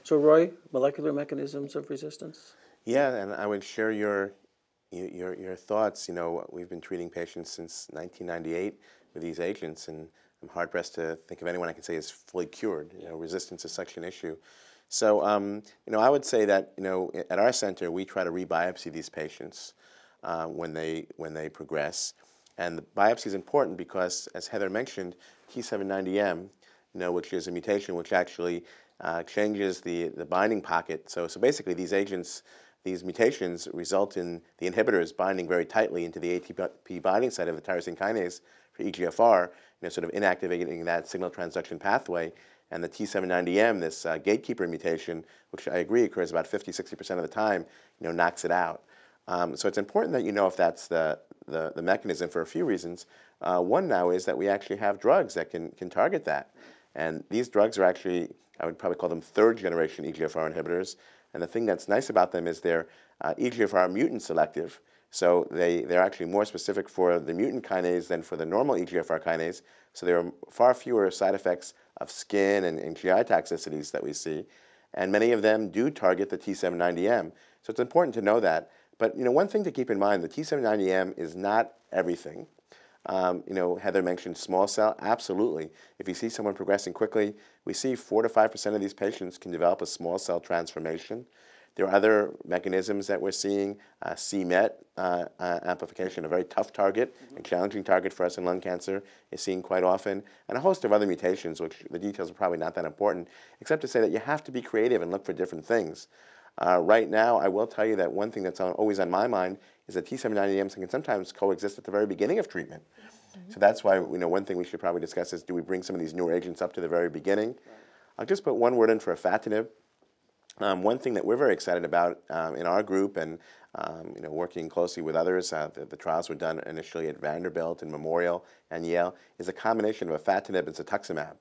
So Roy, molecular mechanisms of resistance? Yeah, and I would share your thoughts. You know, we've been treating patients since 1998 with these agents, and I'm hard pressed to think of anyone I can say is fully cured. You know, resistance is such an issue. So, you know, I would say that, you know, at our center we try to re-biopsy these patients when they progress, and the biopsy is important because, as Heather mentioned, T790M, you know, which is a mutation which actually changes the binding pocket. So basically, these agents, these mutations result in the inhibitors binding very tightly into the ATP binding site of the tyrosine kinase for EGFR, you know, sort of inactivating that signal transduction pathway. And the T790M, this gatekeeper mutation, which I agree occurs about 50–60% of the time, you know, knocks it out. So it's important that you know if that's the mechanism for a few reasons. One now is that we actually have drugs that can target that. And these drugs are actually, I would probably call them third-generation EGFR inhibitors. And the thing that's nice about them is they're EGFR mutant selective. So they're actually more specific for the mutant kinase than for the normal EGFR kinase. So there are far fewer side effects of skin and GI toxicities that we see. And many of them do target the T790M. So it's important to know that. But you know, one thing to keep in mind, the T790M is not everything. You know, Heather mentioned small cell. Absolutely. If you see someone progressing quickly, we see 4 to 5% of these patients can develop a small cell transformation. There are other mechanisms that we're seeing. c-MET amplification, a very tough target, a challenging target for us in lung cancer, is seen quite often, and a host of other mutations, which the details are probably not that important, except to say that you have to be creative and look for different things. Right now, I will tell you that one thing that's always on my mind is that T790Ms can sometimes coexist at the very beginning of treatment. So that's why, you know, one thing we should probably discuss is, do we bring some of these newer agents up to the very beginning? I'll just put one word in for afatinib. One thing that we're very excited about in our group, and you know, working closely with others, the trials were done initially at Vanderbilt and Memorial and Yale, is a combination of afatinib and cetuximab.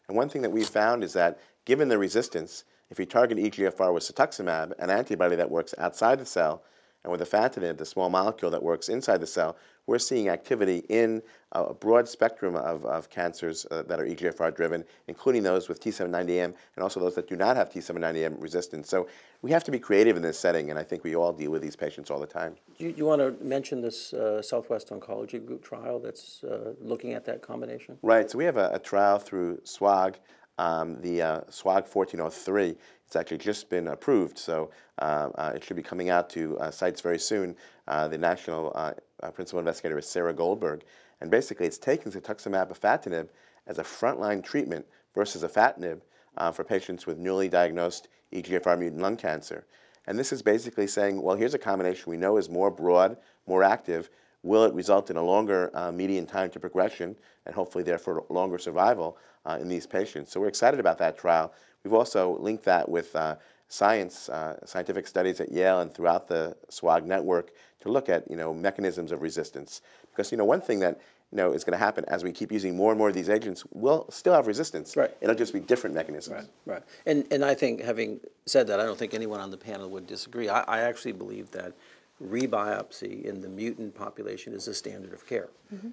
And one thing that we found is that, given the resistance, if you target EGFR with cetuximab, an antibody that works outside the cell, and with afatinib, the small molecule that works inside the cell, we're seeing activity in a broad spectrum of cancers that are EGFR-driven, including those with T790M and also those that do not have T790M resistance. So we have to be creative in this setting, and I think we all deal with these patients all the time. You want to mention this Southwest Oncology Group trial that's looking at that combination? Right. So we have a trial through SWOG, the SWOG 1403. It's actually just been approved, so it should be coming out to sites very soon. The national principal investigator is Sarah Goldberg, and basically it's taking cetuximab afatinib as a frontline treatment versus afatinib for patients with newly diagnosed EGFR mutant lung cancer. And this is basically saying, well, here's a combination we know is more broad, more active. Will it result in a longer median time to progression and hopefully therefore longer survival in these patients? So we're excited about that trial. We've also linked that with scientific studies at Yale and throughout the SWOG network to look at, you know, mechanisms of resistance. Because, you know, one thing that, you know, is going to happen as we keep using more and more of these agents, we'll still have resistance. Right. It'll just be different mechanisms. Right. And I think, having said that, I don't think anyone on the panel would disagree. I actually believe that re-biopsy in the mutant population is a standard of care,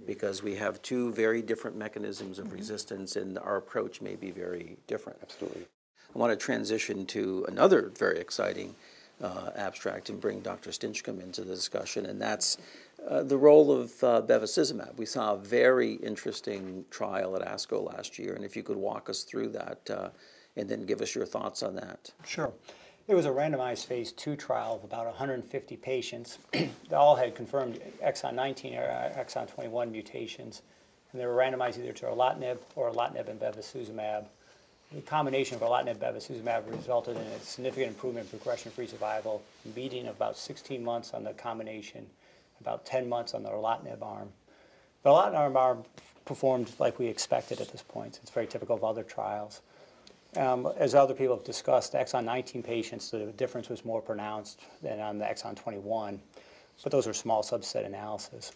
because we have two very different mechanisms of resistance, and our approach may be very different. Absolutely. I want to transition to another very exciting abstract and bring Dr. Stinchcomb into the discussion, and that's the role of bevacizumab. We saw a very interesting trial at ASCO last year, and if you could walk us through that and then give us your thoughts on that. Sure. It was a randomized phase 2 trial of about 150 patients. They all had confirmed exon 19 or exon 21 mutations, and they were randomized either to erlotinib or erlotinib and bevacizumab. The combination of erlotinib and bevacizumab resulted in a significant improvement in progression-free survival, median of about 16 months on the combination, about 10 months on the erlotinib arm. The erlotinib arm performed like we expected at this point. It's very typical of other trials. As other people have discussed, the exon 19 patients, the difference was more pronounced than on the exon 21, but those are small subset analysis.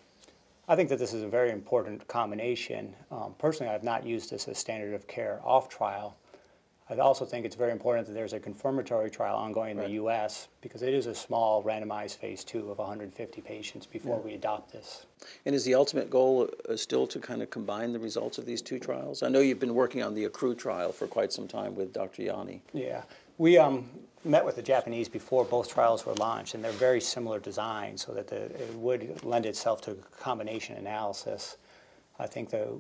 I think that this is a very important combination. Personally, I've not used this as standard of care off trial. I also think it's very important that there's a confirmatory trial ongoing in the U.S. because it is a small randomized phase 2 of 150 patients before we adopt this. And is the ultimate goal still to kind of combine the results of these two trials? I know you've been working on the ACCRU trial for quite some time with Dr. Yanni. Yeah. We met with the Japanese before both trials were launched, and they're very similar design, so that it would lend itself to a combination analysis. I think the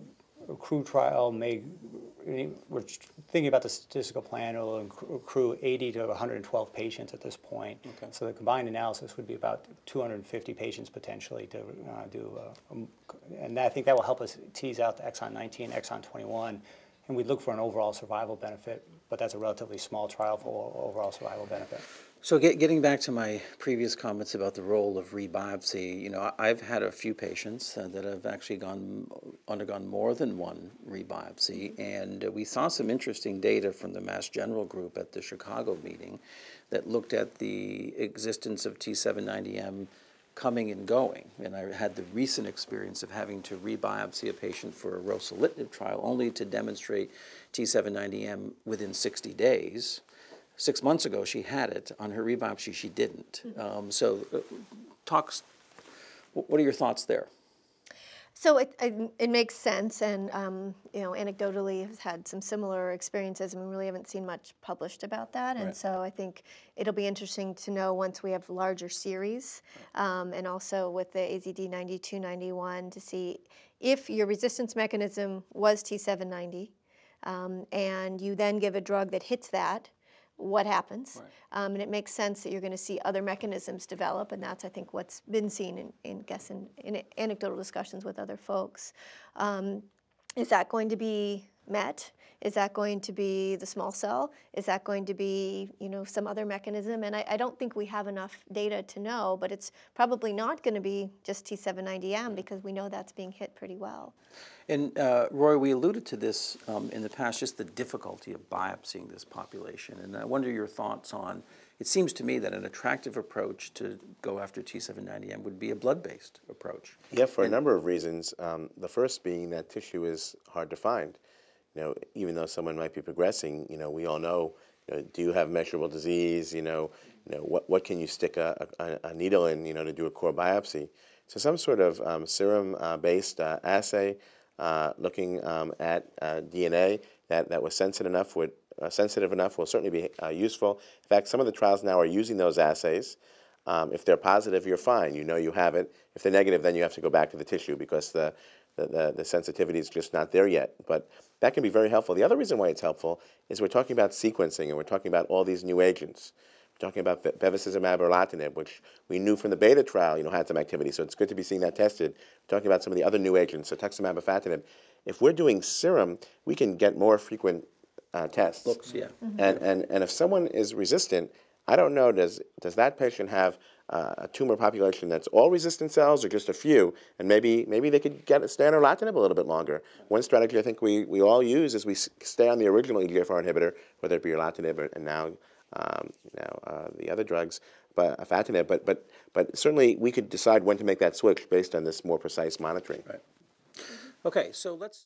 accrue trial we're thinking about the statistical plan, it will accrue 80 to 112 patients at this point. Okay. So the combined analysis would be about 250 patients potentially to do, and I think that will help us tease out the exon 19, exon 21, and we'd look for an overall survival benefit, but that's a relatively small trial for overall survival benefit. So getting back to my previous comments about the role of re-biopsy, you know, I've had a few patients that have actually undergone more than one re-biopsy, and we saw some interesting data from the Mass General group at the Chicago meeting that looked at the existence of T790M coming and going. And I had the recent experience of having to re-biopsy a patient for a ruxolitinib trial only to demonstrate T790M within 60 days. 6 months ago, she had it. On her re-biopsy, she didn't. What are your thoughts there? So it makes sense, and you know, anecdotally, I've had some similar experiences, and we really haven't seen much published about that. And so I think it'll be interesting to know once we have larger series, and also with the AZD9291 to see if your resistance mechanism was T790, and you then give a drug that hits that, what happens. Right. And it makes sense that you're going to see other mechanisms develop, and that's, I think, what's been seen in anecdotal discussions with other folks. Is that going to be MET? Is that going to be the small cell? Is that going to be, you know, some other mechanism? And I don't think we have enough data to know, but it's probably not going to be just T790M because we know that's being hit pretty well. And Roy, we alluded to this in the past, just the difficulty of biopsying this population. And I wonder your thoughts on, it seems to me that an attractive approach to go after T790M would be a blood-based approach. Yeah, for a number of reasons. The first being that tissue is hard to find. You know, even though someone might be progressing, you know, we all know, you know, do you have measurable disease? You know, what can you stick a needle in, you know, to do a core biopsy? So some sort of serum-based assay looking at DNA that was sensitive enough will certainly be useful. In fact, some of the trials now are using those assays. If they're positive, you're fine. You know you have it. If they're negative, then you have to go back to the tissue because the sensitivity is just not there yet. But that can be very helpful. The other reason why it's helpful is we're talking about sequencing, and we're talking about all these new agents. We're talking about bevacizumab or erlotinib, which we knew from the beta trial, you know, had some activity. So it's good to be seeing that tested. We're talking about some of the other new agents, cetuximab, afatinib. If we're doing serum, we can get more frequent tests. Looks, yeah. And if someone is resistant, I don't know, does that patient have a tumor population that's all resistant cells or just a few? And maybe they could stay on erlotinib a little bit longer. One strategy I think we all use is we stay on the original EGFR inhibitor, whether it be erlotinib and now the other drugs, but afatinib. But certainly we could decide when to make that switch based on this more precise monitoring. Right. Okay, so let's.